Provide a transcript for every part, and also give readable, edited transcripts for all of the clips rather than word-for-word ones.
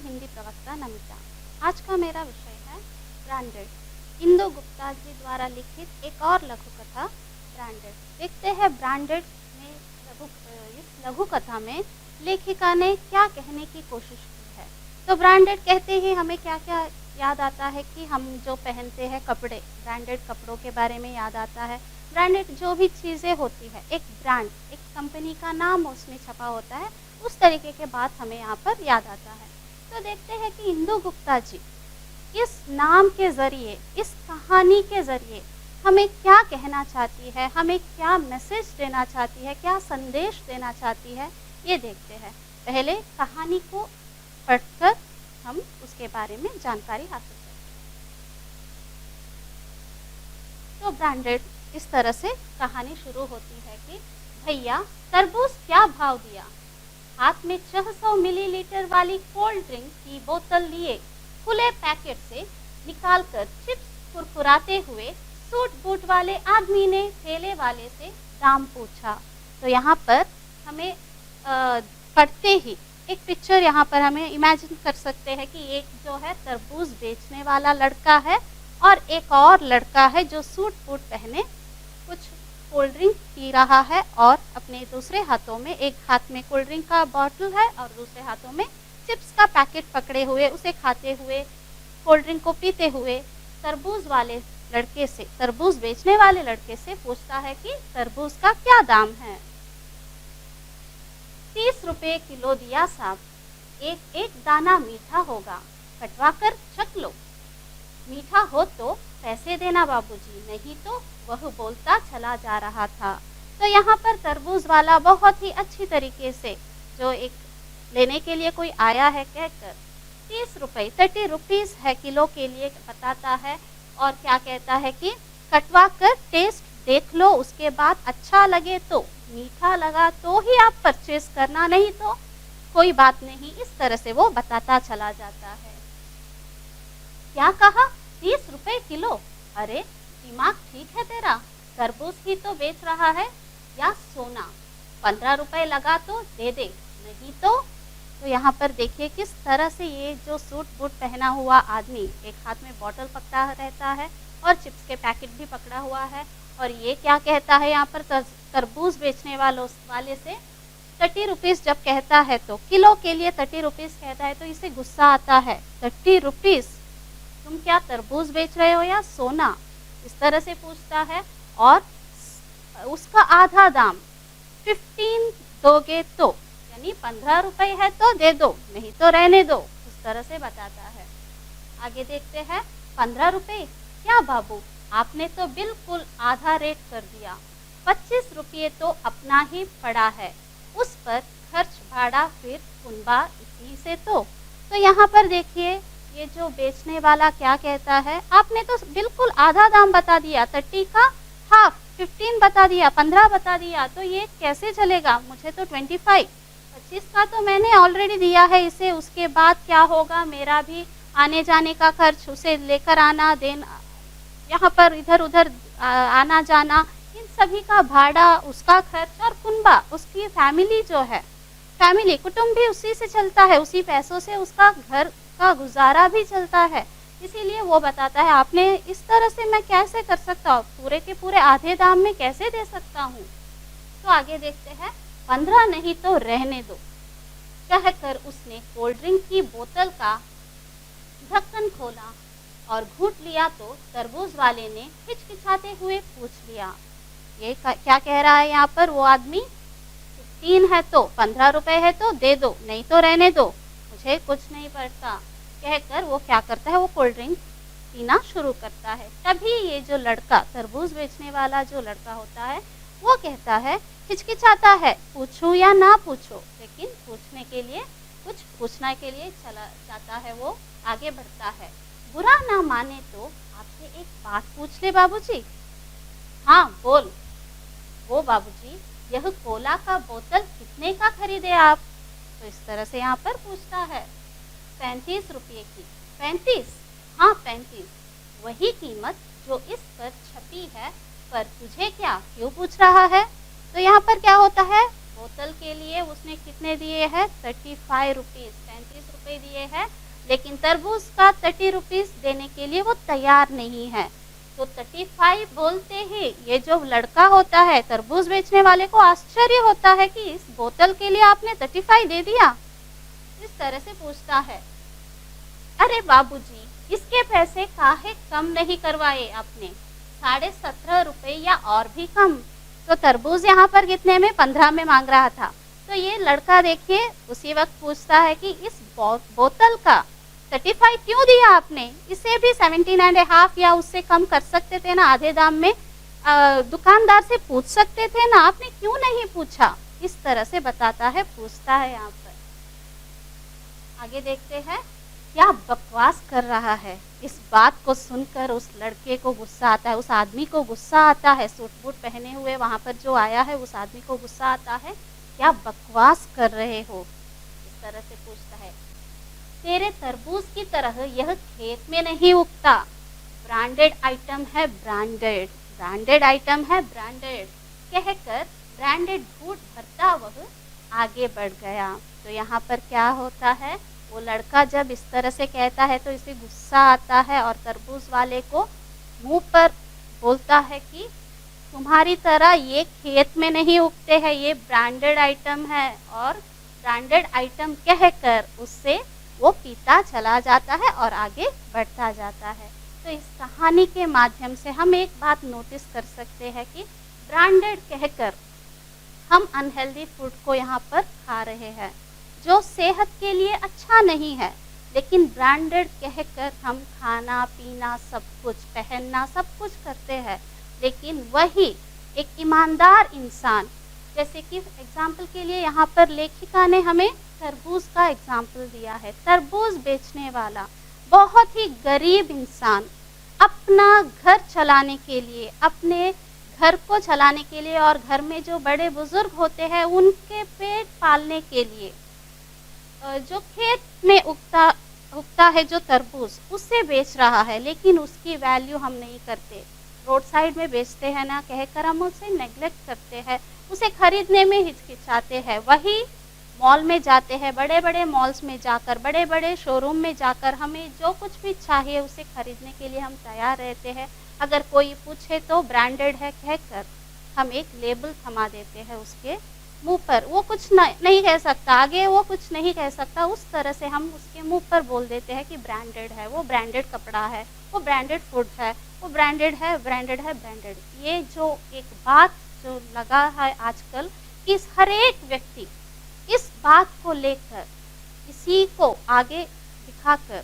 हिंदी प्रवक्ता नमिता। आज का मेरा विषय है ब्रांडेड। इंदु गुप्ता जी द्वारा लिखित एक और लघु कथा ब्रांडेड। देखते हैं ब्रांडेड में इस लघु कथा में लेखिका ने क्या कहने की कोशिश की है। तो ब्रांडेड कहते ही हमें क्या क्या याद आता है कि हम जो पहनते हैं कपड़े, ब्रांडेड कपड़ों के बारे में याद आता है। ब्रांडेड जो भी चीज़ें होती है, एक ब्रांड, एक कंपनी का नाम उसमें छपा होता है, उस तरीके के बात हमें यहाँ पर याद आता है। तो देखते हैं कि इंदु गुप्ता जी इस नाम के ज़रिए, इस कहानी के ज़रिए हमें क्या कहना चाहती है, हमें क्या मैसेज देना चाहती है, क्या संदेश देना चाहती है, ये देखते हैं। पहले कहानी को पढ़कर हम उसके बारे में जानकारी हासिल करें। तो ब्रांडेड इस तरह से कहानी शुरू होती है कि भैया तरबूज क्या भाव दिया। हाथ में 600 मिलीलीटर वाली कोल्ड ड्रिंक की बोतल लिए खुले पैकेट से निकालकर चिप्स कुरकुराते हुए सूट बूट वाले आदमी ने ठेले वाले से दाम पूछा। तो यहाँ पर हमें पढ़ते ही एक पिक्चर यहाँ पर हमें इमेजिन कर सकते हैं कि एक जो है तरबूज बेचने वाला लड़का है और एक और लड़का है जो सूट बूट पहने कुछ कोल्ड ड्रिंक पी रहा है और अपने दूसरे हाथों में, एक हाथ में कोल्ड ड्रिंक का बॉटल है और दूसरे हाथों में चिप्स का पैकेट पकड़े हुए उसे खाते हुए, कोल्ड ड्रिंक को पीते हुए तरबूज वाले लड़के से, तरबूज बेचने वाले लड़के से पूछता है कि तरबूज का क्या दाम है। 30 रुपये किलो दिया साहब, एक एक दाना मीठा होगा, कटवा कर चख लो। मीठा हो तो पैसे देना बाबूजी, नहीं तो, वह बोलता चला जा रहा था। तो यहाँ पर तरबूज वाला बहुत ही अच्छी तरीके से जो एक लेने के लिए कोई आया है कहकर 30 रुपये 30 रुपीज़ है किलो के लिए बताता है और क्या कहता है कि कटवा कर टेस्ट देख लो, उसके बाद अच्छा लगे तो, मीठा लगा तो ही आप परचेज करना, नहीं तो कोई बात नहीं। इस तरह से वो बताता चला जाता है। क्या कहा, 30 रुपये किलो? अरे दिमाग ठीक है तेरा, तरबूज ही तो बेच रहा है या सोना? 15 रुपये लगा तो दे दे, नहीं तो। तो यहाँ पर देखिए किस तरह से ये जो सूट बूट पहना हुआ आदमी एक हाथ में बॉटल पकड़ा रहता है और चिप्स के पैकेट भी पकड़ा हुआ है और ये क्या कहता है यहाँ पर तरबूज बेचने वाले से 30 रुपीज़ जब कहता है तो किलो के लिए 30 रुपीज़ कहता है तो इसे गुस्सा आता है। 30 रुपीज़, तुम क्या तरबूज बेच रहे हो या सोना? इस तरह से पूछता है और उसका आधा दाम 15 दोगे तो, यानी 15 रुपये है तो दे दो, नहीं तो रहने दो, उस तरह से बताता है। आगे देखते हैं। 15 रुपये क्या बाबू, आपने तो बिल्कुल आधा रेट कर दिया। 25 रुपये तो अपना ही पड़ा है, उस पर खर्च भाड़ा फिर कुनबा इसी से। तो यहाँ पर देखिए ये जो बेचने वाला क्या कहता है, आपने तो बिल्कुल आधा दाम बता दिया, 30 का हाफ 15 बता दिया, 15 बता दिया, तो ये कैसे चलेगा? मुझे तो 25 का तो मैंने ऑलरेडी दिया है इसे, उसके बाद क्या होगा, मेरा भी आने जाने का खर्च, उसे लेकर आना देना, यहाँ पर इधर उधर आना जाना, इन सभी का भाड़ा, उसका खर्च और कुनबा, उसकी फैमिली जो है, फैमिली कुटुंब भी उसी से चलता है, उसी पैसों से उसका घर का गुजारा भी चलता है। इसीलिए वो बताता है आपने इस तरह से मैं कैसे कर सकता हूँ, पूरे के पूरे आधे दाम में कैसे दे सकता हूँ। तो आगे देखते हैं। 15 नहीं तो रहने दो, कहकर उसने कोल्ड ड्रिंक की बोतल का ढक्कन खोला और घूंट लिया तो तरबूज वाले ने हिचकिचाते हुए पूछ लिया, ये क्या कह रहा है यहाँ पर वो आदमी? 15 है तो, 15 रुपये है तो दे दो, नहीं तो रहने दो, मुझे कुछ नहीं पड़ता, कहकर वो क्या करता है, वो कोल्ड ड्रिंक पीना शुरू करता है। तभी ये जो लड़का, तरबूज बेचने वाला जो लड़का होता है, वो कहता है, हिचकिचाता है, पूछूं या ना पूछूं, लेकिन पूछने के लिए, कुछ पूछने के लिए चला जाता है, वो आगे बढ़ता है। बुरा ना माने तो आपसे एक बात पूछ ले बाबूजी। हाँ बोल। वो बाबूजी, यह कोला का बोतल कितने का खरीदे आप? तो इस तरह से यहाँ पर पूछता है। 35 रुपये की। 35? हाँ 35, वही कीमत जो इस पर छपी है, पर तुझे क्या, क्यों पूछ रहा है? तो यहाँ पर क्या होता है, बोतल के लिए उसने कितने दिए हैं? 35 रुपीज़, 35 रुपये दिए हैं, लेकिन तरबूज का 30 रुपीज़ देने के लिए वो तैयार नहीं है। तो 35 बोलते ही ये जो लड़का होता है तरबूज बेचने वाले को आश्चर्य होता है कि इस बोतल के लिए आपने 35 दे दिया। इस तरह से पूछता है, अरे बाबूजी, इसके पैसे काहे कम नहीं करवाए आपने? 17.5 रुपये या और भी कम। तो तरबूज यहाँ पर कितने में? 15 में मांग रहा था। तो ये लड़का देखिए उसी वक्त पूछता है कि इस बोतल का 35 क्यों दिया आपने? इसे भी 17.5 या उससे कम कर सकते थे ना, आधे दाम में दुकानदार से पूछ सकते थे ना, आपने क्यों नहीं पूछा? इस तरह से बताता है, पूछता है। यहाँ पर आगे देखते हैं, क्या बकवास कर रहा है। इस बात को सुनकर उस लड़के को गुस्सा आता है, उस आदमी को गुस्सा आता है, सूट बूट पहने हुए वहाँ पर जो आया है उस आदमी को गुस्सा आता है, क्या बकवास कर रहे हो? इस तरह से पूछता है, तेरे तरबूज की तरह यह खेत में नहीं उगता, ब्रांडेड आइटम है, ब्रांडेड, ब्रांडेड आइटम है, ब्रांडेड, कहकर ब्रांडेड घूंट भरता वह आगे बढ़ गया। तो यहाँ पर क्या होता है, वो लड़का जब इस तरह से कहता है तो इसे गुस्सा आता है और तरबूज वाले को मुंह पर बोलता है कि तुम्हारी तरह ये खेत में नहीं उगते हैं, ये ब्रांडेड आइटम है, और ब्रांडेड आइटम कहकर उससे वो पीता चला जाता है और आगे बढ़ता जाता है। तो इस कहानी के माध्यम से हम एक बात नोटिस कर सकते हैं कि ब्रांडेड कहकर हम अनहेल्दी फूड को यहाँ पर खा रहे हैं जो सेहत के लिए अच्छा नहीं है, लेकिन ब्रांडेड कहकर हम खाना पीना सब कुछ, पहनना सब कुछ करते हैं। लेकिन वही एक ईमानदार इंसान, जैसे कि एग्जाम्पल के लिए यहाँ पर लेखिका ने हमें तरबूज का एग्जाम्पल दिया है। तरबूज बेचने वाला बहुत ही गरीब इंसान अपना घर चलाने के लिए, अपने घर को चलाने के लिए और घर में जो बड़े बुजुर्ग होते हैं उनके पेट पालने के लिए जो खेत में उगता है जो तरबूज, उसे बेच रहा है, लेकिन उसकी वैल्यू हम नहीं करते। रोड साइड में बेचते हैं ना कहकर हम उसे नेग्लेक्ट करते हैं, उसे खरीदने में हिचकिचाते हैं। वही मॉल में जाते हैं, बड़े बड़े मॉल्स में जाकर, बड़े बड़े शोरूम में जाकर हमें जो कुछ भी चाहिए उसे खरीदने के लिए हम तैयार रहते हैं। अगर कोई पूछे तो ब्रांडेड है कहकर हम एक लेबल थमा देते हैं उसके मुंह पर, वो कुछ नहीं कह सकता, आगे वो कुछ नहीं कह सकता, उस तरह से हम उसके मुंह पर बोल देते हैं कि ब्रांडेड है, वो ब्रांडेड कपड़ा है, वो ब्रांडेड फूड है, वो ब्रांडेड है, ब्रांडेड है, ब्रांडेड। ये जो एक बात जो लगा है आजकल कि हर एक व्यक्ति इस बात को लेकर इसी को आगे दिखाकर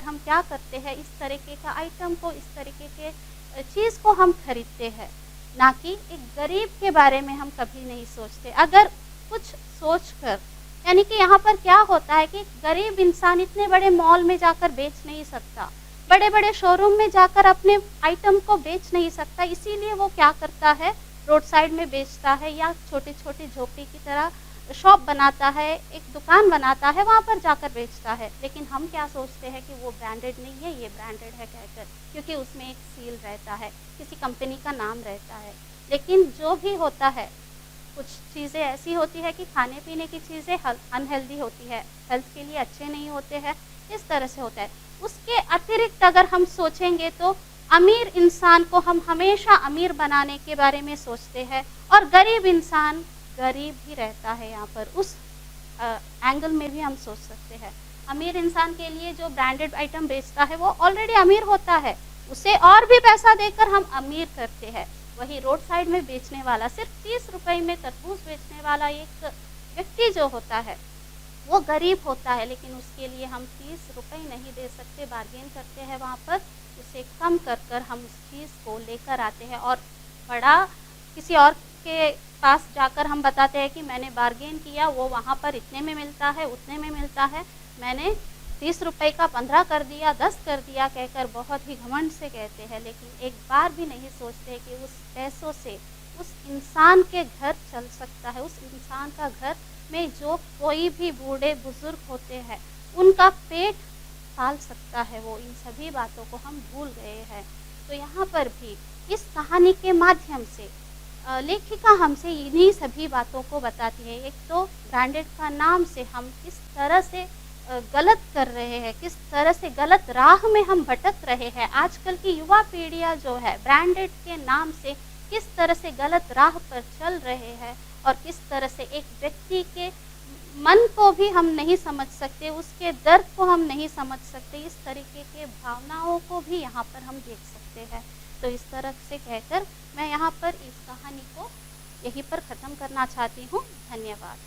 हम क्या करते हैं, इस तरीके का आइटम को, इस तरीके के चीज़ को हम खरीदते हैं, ना कि एक गरीब के बारे में हम कभी नहीं सोचते। अगर कुछ सोचकर, यानी कि यहाँ पर क्या होता है कि गरीब इंसान इतने बड़े मॉल में जाकर बेच नहीं सकता, बड़े बड़े शोरूम में जाकर अपने आइटम को बेच नहीं सकता, इसीलिए वो क्या करता है, रोड साइड में बेचता है या छोटे छोटे झोपड़ी की तरह शॉप बनाता है, एक दुकान बनाता है, वहाँ पर जाकर बेचता है। लेकिन हम क्या सोचते हैं कि वो ब्रांडेड नहीं है, ये ब्रांडेड है कहकर, क्योंकि उसमें एक सील रहता है, किसी कंपनी का नाम रहता है। लेकिन जो भी होता है, कुछ चीज़ें ऐसी होती है कि खाने पीने की चीज़ें अनहेल्दी होती है, हेल्थ के लिए अच्छे नहीं होते हैं, इस तरह से होता है। उसके अतिरिक्त अगर हम सोचेंगे तो अमीर इंसान को हम हमेशा अमीर बनाने के बारे में सोचते हैं और गरीब इंसान गरीब ही रहता है। यहाँ पर उस एंगल में भी हम सोच सकते हैं। अमीर इंसान के लिए जो ब्रांडेड आइटम बेचता है वो ऑलरेडी अमीर होता है, उसे और भी पैसा देकर हम अमीर करते हैं। वही रोड साइड में बेचने वाला, सिर्फ 30 रुपये में तरबूज बेचने वाला एक व्यक्ति जो होता है वो गरीब होता है, लेकिन उसके लिए हम 30 रुपये नहीं दे सकते, बार्गेन करते हैं वहाँ पर, उसे कम कर हम उस चीज़ को लेकर आते हैं और बड़ा किसी और के पास जाकर हम बताते हैं कि मैंने बार्गेन किया, वो वहाँ पर इतने में मिलता है, उतने में मिलता है, मैंने 30 रुपये का 15 कर दिया, 10 कर दिया कहकर बहुत ही घमंड से कहते हैं। लेकिन एक बार भी नहीं सोचते कि उस पैसों से उस इंसान के घर चल सकता है, उस इंसान का घर में जो कोई भी बूढ़े बुजुर्ग होते हैं उनका पेट पाल सकता है वो। इन सभी बातों को हम भूल गए हैं। तो यहाँ पर भी इस कहानी के माध्यम से लेखिका हमसे इन्हीं सभी बातों को बताती है। एक तो ब्रांडेड का नाम से हम किस तरह से गलत कर रहे हैं, किस तरह से गलत राह में हम भटक रहे हैं। आजकल की युवा पीढ़ियाँ जो है ब्रांडेड के नाम से किस तरह से गलत राह पर चल रहे हैं और किस तरह से एक व्यक्ति के मन को भी हम नहीं समझ सकते, उसके दर्द को हम नहीं समझ सकते, इस तरीके के भावनाओं को भी यहाँ पर हम देख सकते हैं। तो इस तरह से कहकर मैं यहाँ पर इस कहानी को यहीं पर ख़त्म करना चाहती हूँ। धन्यवाद।